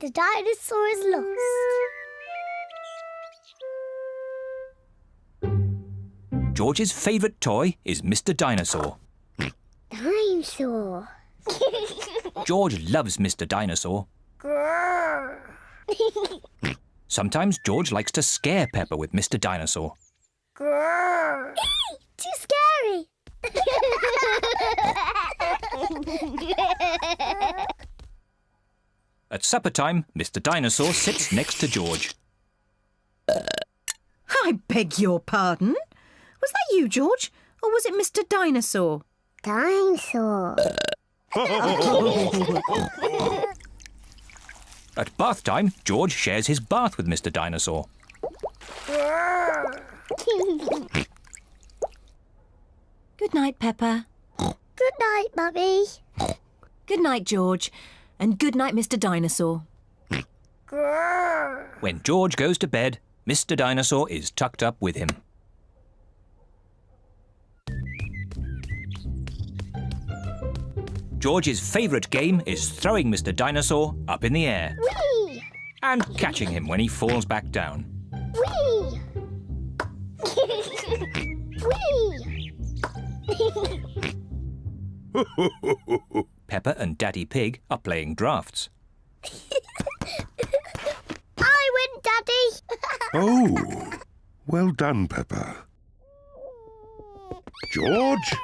Mr. Dinosaur is lost. George's favourite toy is Mr. Dinosaur. Dinosaur. George loves Mr. Dinosaur. Grrr. Sometimes George likes to scare Peppa with Mr. Dinosaur. Grrr. Too scary. At supper time, Mr. Dinosaur sits next to George. I beg your pardon? Was that you, George? Or was it Mr. Dinosaur? Dinosaur. At bath time, George shares his bath with Mr. Dinosaur. Good night, Peppa. Good night, Mummy. Good night, George. And good night, Mr. Dinosaur. Grrr. When George goes to bed, Mr. Dinosaur is tucked up with him. George's favourite game is throwing Mr. Dinosaur up in the air Whee! and catching him when he falls back down. Whee! Whee! Peppa and Daddy Pig are playing drafts. I win, Daddy. Oh, well done, Peppa. George?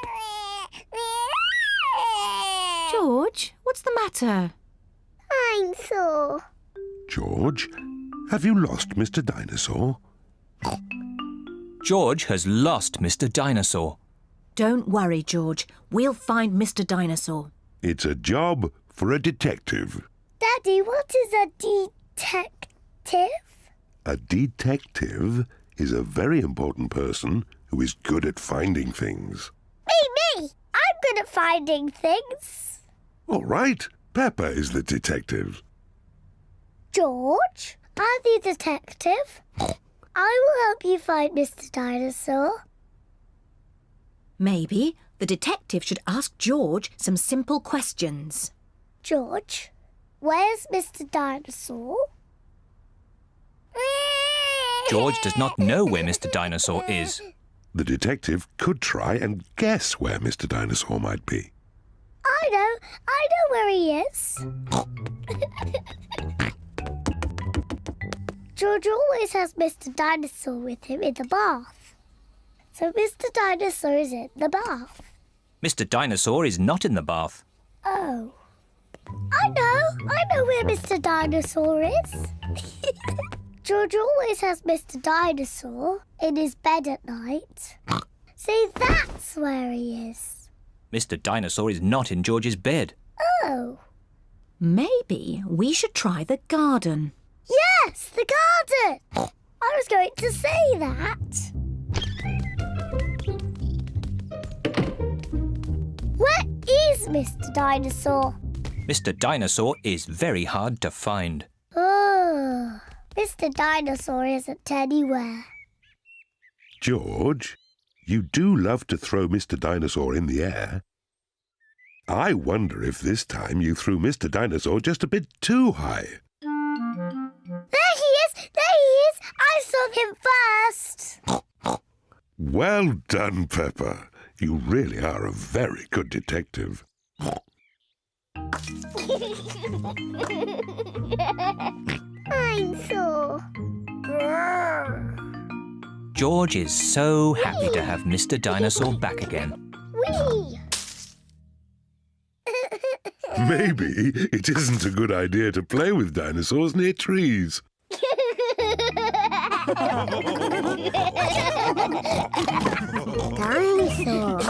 George, what's the matter? I'm sore. George, have you lost Mr. Dinosaur? George has lost Mr. Dinosaur. Don't worry, George. We'll find Mr. Dinosaur. It's a job for a detective. Daddy, what is a detective? A detective is a very important person who is good at finding things. Me! I'm good at finding things. All right, Peppa is the detective. George, I'm the detective. I will help you find Mr. Dinosaur. Maybe the detective should ask George some simple questions. George, where's Mr. Dinosaur? George does not know where Mr. Dinosaur is. The detective could try and guess where Mr. Dinosaur might be. I know where he is. George always has Mr. Dinosaur with him in the bath. So Mr. Dinosaur is in the bath. Mr. Dinosaur is not in the bath. Oh. I know where Mr. Dinosaur is. George always has Mr. Dinosaur in his bed at night. See, that's where he is. Mr. Dinosaur is not in George's bed. Oh. Maybe we should try the garden. Yes, the garden. I was going to say that. Where is Mr. Dinosaur? Mr. Dinosaur is very hard to find. Oh, Mr. Dinosaur isn't anywhere. George, you do love to throw Mr. Dinosaur in the air. I wonder if this time you threw Mr. Dinosaur just a bit too high. There he is! There he is! I saw him first! Well done, Peppa. You really are a very good detective. I'm sore. George is so happy to have Mr. Dinosaur back again. Whee! Maybe it isn't a good idea to play with dinosaurs near trees. Dinosaur.